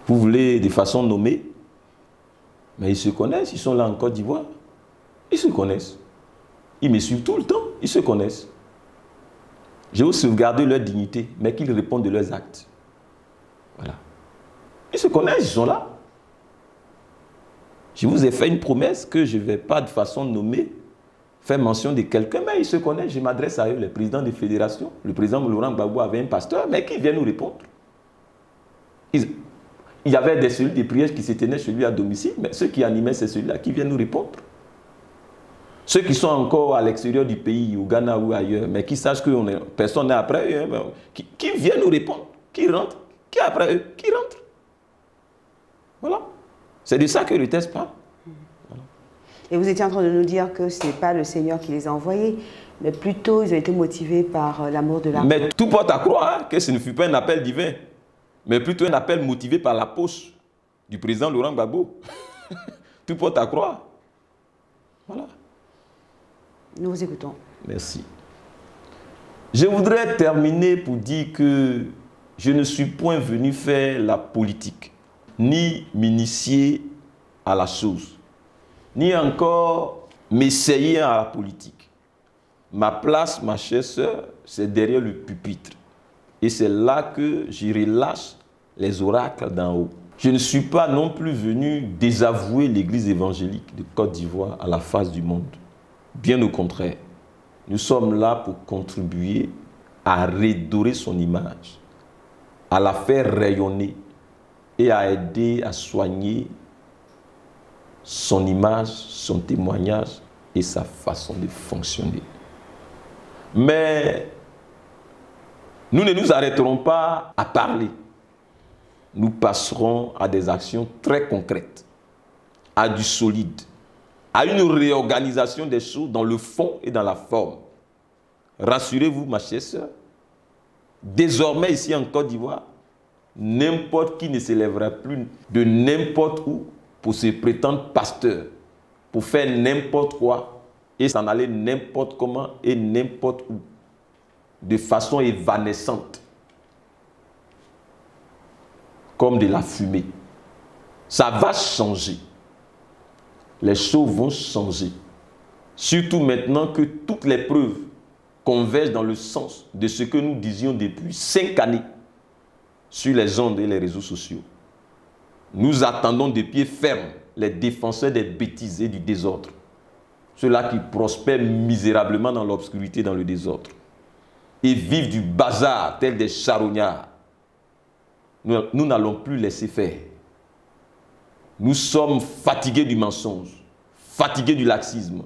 Vous voulez de façon nommée? Mais ils se connaissent, ils sont là en Côte d'Ivoire. Ils se connaissent. Ils me suivent tout le temps, ils se connaissent. Je veux sauvegarder leur dignité, mais qu'ils répondent de leurs actes. Voilà. Ils se connaissent, ils sont là. Je vous ai fait une promesse que je ne vais pas de façon nommée faire mention de quelqu'un, mais ils se connaissent. Je m'adresse à eux, les présidents des fédérations. Le président Laurent Gbagbo avait un pasteur, mais qui vient nous répondre. Il y avait des cellules de prière qui se tenaient chez lui à domicile, mais ceux qui animaient ces cellules-là, qui viennent nous répondre. Ceux qui sont encore à l'extérieur du pays, au Ghana ou ailleurs, mais qui sachent que personne n'est après eux, hein, qui viennent nous répondre, qui rentrent, qui est après eux, qui rentrent. Voilà. C'est de ça que le texte parle. Et vous étiez en train de nous dire que ce n'est pas le Seigneur qui les a envoyés, mais plutôt ils ont été motivés par l'amour de l'argent. Mais tout porte à croire hein, que ce ne fut pas un appel divin, mais plutôt un appel motivé par la poche du président Laurent Gbagbo. Tout porte à croire. Voilà. Nous vous écoutons. Merci. Je voudrais terminer pour dire que je ne suis point venu faire la politique, ni m'initier à la chose, ni encore m'essayer à la politique. Ma place, ma chère sœur, c'est derrière le pupitre. Et c'est là que je relâche les oracles d'en haut. Je ne suis pas non plus venu désavouer l'Église évangélique de Côte d'Ivoire à la face du monde. Bien au contraire, nous sommes là pour contribuer à redorer son image, à la faire rayonner et à aider à soigner son image, son témoignage et sa façon de fonctionner. Mais nous ne nous arrêterons pas à parler. Nous passerons à des actions très concrètes, à du solide, à une réorganisation des choses dans le fond et dans la forme. Rassurez-vous, ma chère sœur, désormais ici en Côte d'Ivoire, n'importe qui ne s'élèvera plus de n'importe où pour se prétendre pasteur, pour faire n'importe quoi et s'en aller n'importe comment et n'importe où, de façon évanescente, comme de la fumée. Ça va changer. Les choses vont changer. Surtout maintenant que toutes les preuves convergent dans le sens de ce que nous disions depuis 5 années sur les ondes et les réseaux sociaux. Nous attendons de pied ferme les défenseurs des bêtises et du désordre. Ceux-là qui prospèrent misérablement dans l'obscurité, dans le désordre. Et vivent du bazar tels des charognards. Nous n'allons plus laisser faire. Nous sommes fatigués du mensonge, fatigués du laxisme,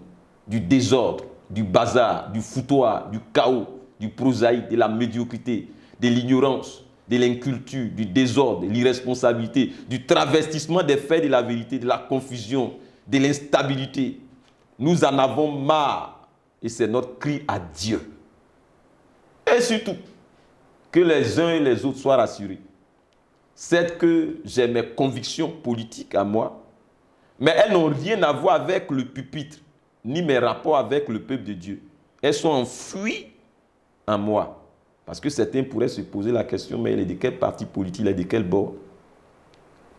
du désordre, du bazar, du foutoir, du chaos, du prosaïque, de la médiocrité, de l'ignorance, de l'inculture, du désordre, de l'irresponsabilité, du travestissement des faits de la vérité, de la confusion, de l'instabilité. Nous en avons marre et c'est notre cri à Dieu. Et surtout, que les uns et les autres soient rassurés. C'est que j'ai mes convictions politiques à moi, mais elles n'ont rien à voir avec le pupitre, ni mes rapports avec le peuple de Dieu. Elles sont enfouies en moi. Parce que certains pourraient se poser la question, mais elle est de quel parti politique, elle est de quel bord?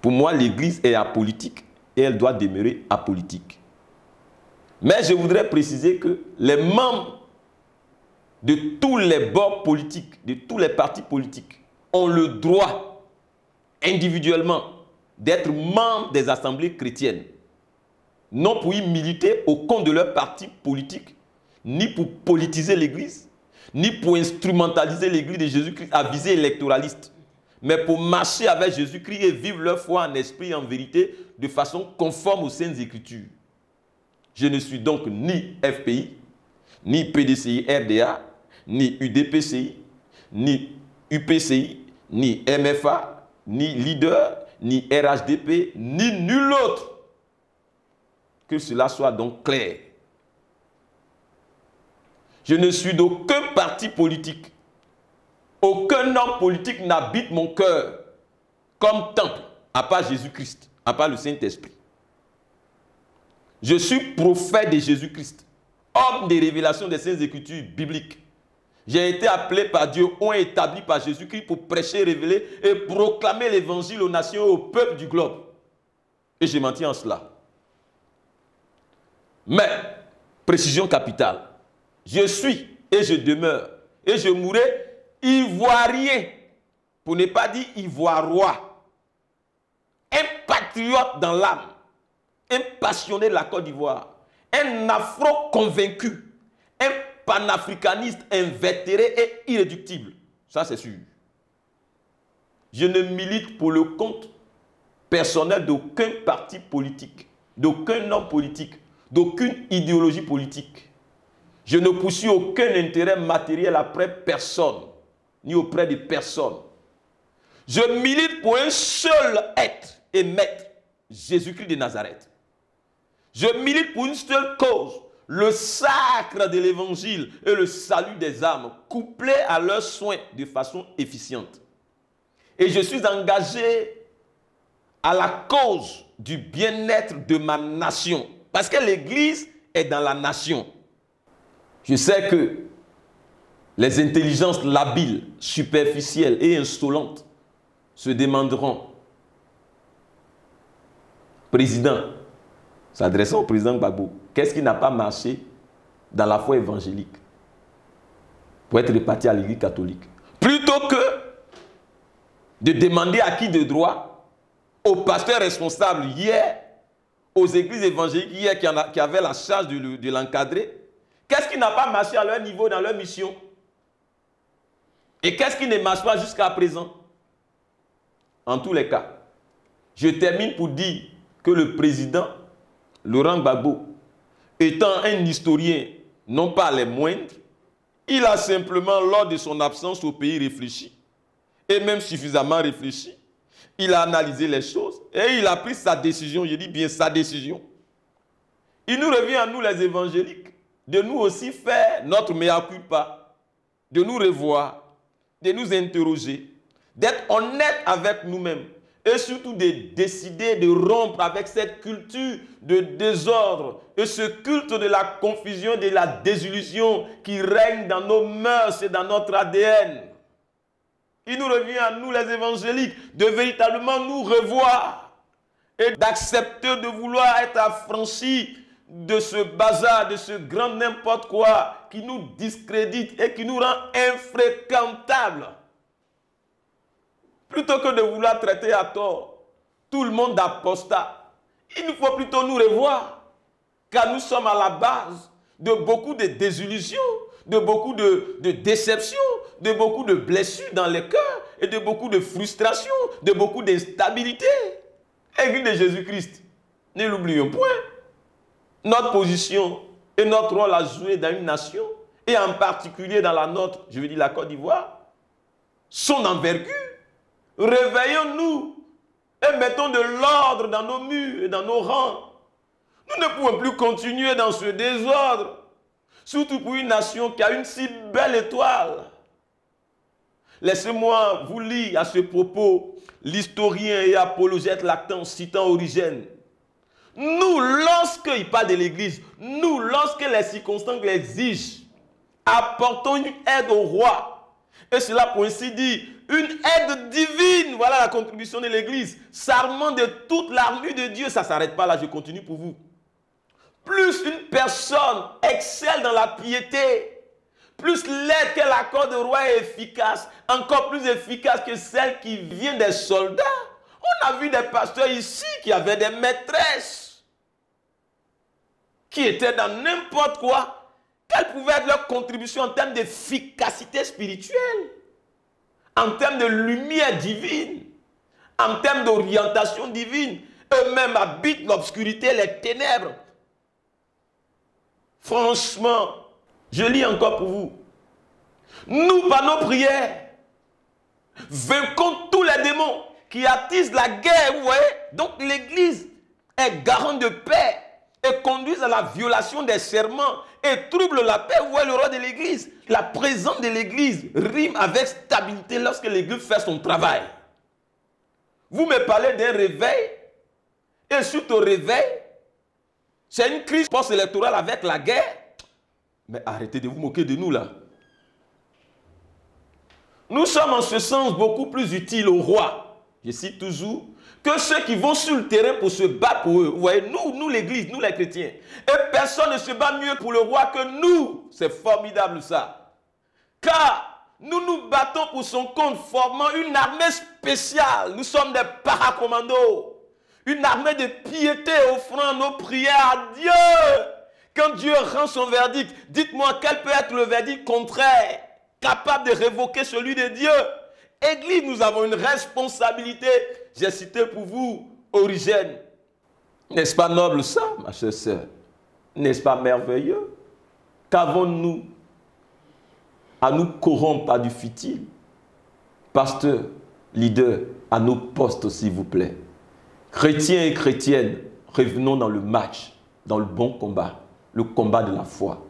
Pour moi, l'Église est apolitique et elle doit demeurer apolitique. Mais je voudrais préciser que les membres de tous les bords politiques, de tous les partis politiques, ont le droit, individuellement, d'être membres des assemblées chrétiennes. Non pour y militer au compte de leur parti politique, ni pour politiser l'Église, ni pour instrumentaliser l'Église de Jésus-Christ à visée électoraliste, mais pour marcher avec Jésus-Christ et vivre leur foi en esprit et en vérité de façon conforme aux Saintes Écritures. Je ne suis donc ni FPI, ni PDCI RDA, ni UDPCI, ni UPCI, ni MFA, ni Leader, ni RHDP, ni nul autre. Que cela soit donc clair. Je ne suis d'aucun parti politique. Aucun homme politique n'habite mon cœur comme temple, à part Jésus-Christ, à part le Saint-Esprit. Je suis prophète de Jésus-Christ, homme des révélations des Saintes Écritures bibliques. J'ai été appelé par Dieu, ou établi par Jésus-Christ pour prêcher, révéler et proclamer l'évangile aux nations et au peuple du globe. Et je m'en tiens en cela. Mais, précision capitale, je suis et je demeure et je mourrai ivoirien, pour ne pas dire ivoirois, un patriote dans l'âme, un passionné de la Côte d'Ivoire, un afro-convaincu, un panafricaniste invétéré et irréductible. Ça, c'est sûr. Je ne milite pour le compte personnel d'aucun parti politique, d'aucun homme politique, d'aucune idéologie politique. Je ne poursuis aucun intérêt matériel après personne, ni auprès de personne. Je milite pour un seul être et maître, Jésus-Christ de Nazareth. Je milite pour une seule cause, le sacre de l'évangile et le salut des âmes, couplés à leurs soins de façon efficiente. Et je suis engagé à la cause du bien-être de ma nation, parce que l'Église est dans la nation. Je sais que les intelligences labiles, superficielles et insolentes se demanderont, président, s'adressant au président Gbagbo, qu'est-ce qui n'a pas marché dans la foi évangélique pour être réparti à l'Église catholique? Plutôt que de demander à qui de droit, aux pasteurs responsables hier, aux églises évangéliques hier qui avaient la charge de l'encadrer, qu'est-ce qui n'a pas marché à leur niveau dans leur mission? Et qu'est-ce qui ne marche pas jusqu'à présent? En tous les cas, je termine pour dire que le président Laurent Gbagbo, étant un historien, non pas les moindres, il a simplement, lors de son absence au pays, réfléchi, et même suffisamment réfléchi. Il a analysé les choses et il a pris sa décision, je dis bien sa décision. Il nous revient à nous les évangéliques de nous aussi faire notre mea culpa, de nous revoir, de nous interroger, d'être honnêtes avec nous-mêmes et surtout de décider de rompre avec cette culture de désordre et ce culte de la confusion, de la désillusion qui règne dans nos mœurs et dans notre ADN. Il nous revient à nous les évangéliques de véritablement nous revoir et d'accepter de vouloir être affranchis de ce bazar, de ce grand n'importe quoi qui nous discrédite et qui nous rend infréquentables. Plutôt que de vouloir traiter à tort tout le monde d'apostat, il nous faut plutôt nous revoir, car nous sommes à la base de beaucoup de désillusions, de beaucoup de déceptions, de beaucoup de blessures dans les cœurs et de beaucoup de frustrations, de beaucoup d'instabilité. Église de Jésus-Christ, ne l'oublions point. Notre position et notre rôle à jouer dans une nation, et en particulier dans la nôtre, je veux dire la Côte d'Ivoire, sont d'envergure. Réveillons-nous et mettons de l'ordre dans nos murs et dans nos rangs. Nous ne pouvons plus continuer dans ce désordre, surtout pour une nation qui a une si belle étoile. Laissez-moi vous lire à ce propos l'historien et apologète Lactance citant Origène. Nous, lorsqu'il parle de l'Église, nous, lorsque les circonstances l'exigent, apportons une aide au roi. Et cela pour ainsi dire, une aide divine. Voilà la contribution de l'Église. S'armant de toute l'armure de Dieu. Ça ne s'arrête pas là, je continue pour vous. Plus une personne excelle dans la piété, plus l'aide qu'elle accorde au roi est efficace, encore plus efficace que celle qui vient des soldats. On a vu des pasteurs ici qui avaient des maîtresses, qui étaient dans n'importe quoi. Quelle pouvait être leur contribution en termes d'efficacité spirituelle, en termes de lumière divine, en termes d'orientation divine? Eux-mêmes habitent l'obscurité, les ténèbres. Franchement, je lis encore pour vous. Nous, par nos prières, vainquons tous les démons qui attisent la guerre, vous voyez. Donc l'Église est garante de paix et conduit à la violation des serments et trouble la paix. Vous voyez le rôle de l'Église. La présence de l'Église rime avec stabilité lorsque l'Église fait son travail. Vous me parlez d'un réveil et suite au réveil, c'est une crise post-électorale avec la guerre. Mais arrêtez de vous moquer de nous là. Nous sommes en ce sens beaucoup plus utiles au roi, je cite toujours, que ceux qui vont sur le terrain pour se battre pour eux. Vous voyez, nous l'Église, nous les chrétiens. Et personne ne se bat mieux pour le roi que nous. C'est formidable ça. Car nous nous battons pour son compte, formant une armée spéciale. Nous sommes des paracommandos. Une armée de piété offrant nos prières à Dieu. Quand Dieu rend son verdict, dites-moi quel peut être le verdict contraire, capable de révoquer celui de Dieu. Église, nous avons une responsabilité. J'ai cité pour vous Origène. N'est-ce pas noble ça, ma chère sœur? N'est-ce pas merveilleux? Qu'avons-nous à nous corrompre par du futile? Pasteur, leader, à nos postes, s'il vous plaît. Chrétiens et chrétiennes, revenons dans le match, dans le bon combat, le combat de la foi.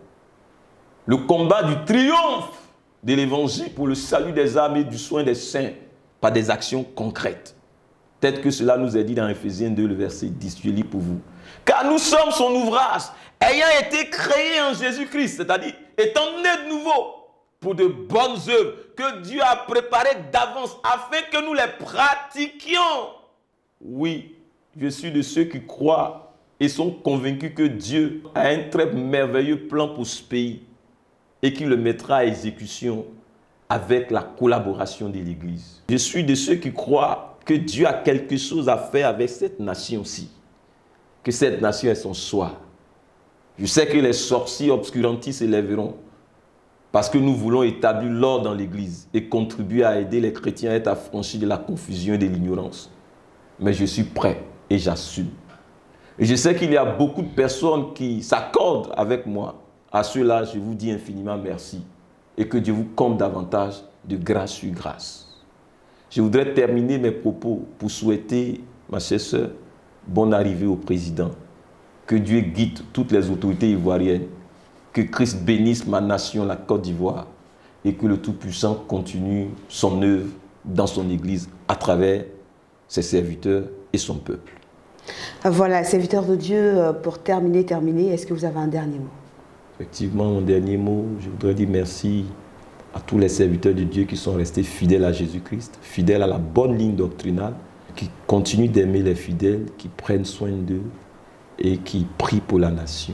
Le combat du triomphe de l'évangile pour le salut des âmes et du soin des saints par des actions concrètes. Peut-être que cela nous est dit dans Ephésiens 2, le verset 10, je lis pour vous. Car nous sommes son ouvrage, ayant été créés en Jésus-Christ, c'est-à-dire étant nés de nouveau pour de bonnes œuvres que Dieu a préparées d'avance afin que nous les pratiquions. Oui, je suis de ceux qui croient et sont convaincus que Dieu a un très merveilleux plan pour ce pays et qu'il le mettra à exécution avec la collaboration de l'Église. Je suis de ceux qui croient que Dieu a quelque chose à faire avec cette nation-ci, que cette nation est son soir. Je sais que les sorciers obscurantistes s'élèveront parce que nous voulons établir l'ordre dans l'Église et contribuer à aider les chrétiens à être affranchis de la confusion et de l'ignorance. Mais je suis prêt et j'assume. Et je sais qu'il y a beaucoup de personnes qui s'accordent avec moi. À ceux-là, je vous dis infiniment merci et que Dieu vous comble davantage de grâce sur grâce. Je voudrais terminer mes propos pour souhaiter, ma chère sœur, bonne arrivée au président. Que Dieu guide toutes les autorités ivoiriennes. Que Christ bénisse ma nation, la Côte d'Ivoire, et que le Tout-Puissant continue son œuvre dans son Église à travers ses serviteurs et son peuple. Voilà, serviteur de Dieu, pour terminer, est-ce que vous avez un dernier mot? Effectivement, mon dernier mot, je voudrais dire merci à tous les serviteurs de Dieu qui sont restés fidèles à Jésus-Christ, fidèles à la bonne ligne doctrinale, qui continuent d'aimer les fidèles, qui prennent soin d'eux et qui prient pour la nation.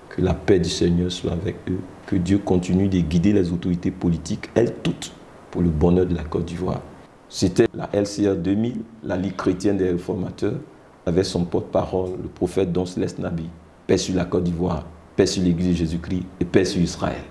Que la paix du Seigneur soit avec eux, que Dieu continue de guider les autorités politiques, elles toutes, pour le bonheur de la Côte d'Ivoire. C'était la LCR 2000, la Ligue chrétienne des réformateurs, avec son porte-parole, le prophète Don Céleste Nabi. Paix sur la Côte d'Ivoire, paix sur l'Église de Jésus-Christ et paix sur Israël.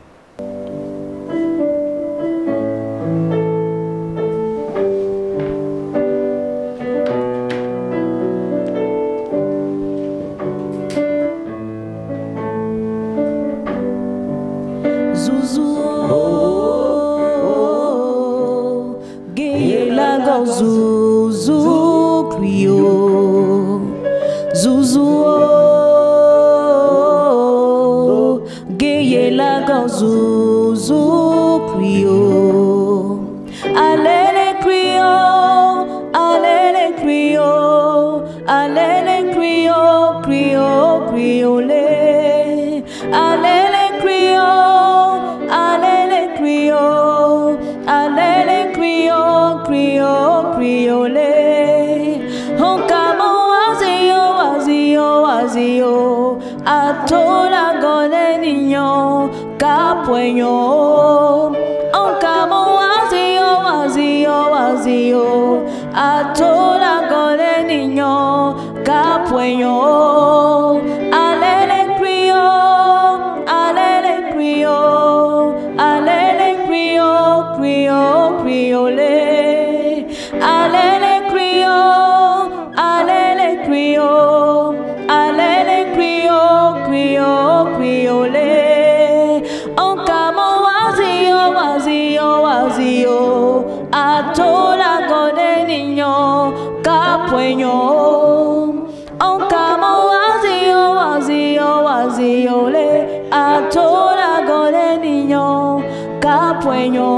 atola gore niño capueño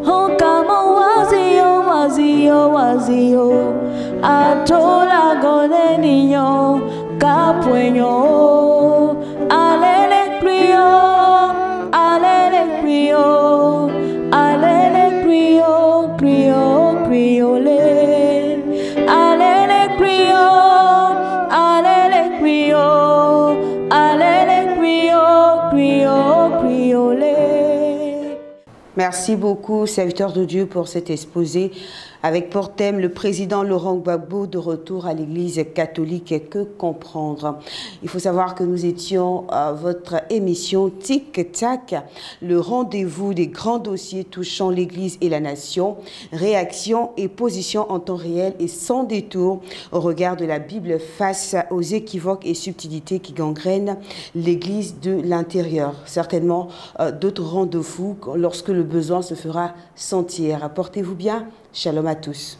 Honkamo wazio wazio wazio atola gore niño capueño alele crio alele crio crio criole alele crio criole. Merci beaucoup, serviteur de Dieu, pour cet exposé avec pour thème le président Laurent Gbagbo de retour à l'église catholique. Et que comprendre? Il faut savoir que nous étions à votre émission Tic Tac, le rendez-vous des grands dossiers touchant l'église et la nation, réaction et position en temps réel et sans détour au regard de la Bible face aux équivoques et subtilités qui gangrènent l'église de l'intérieur. Certainement d'autres rendez-vous lorsque le besoin se fera sentir. Portez-vous bien. Shalom à tous.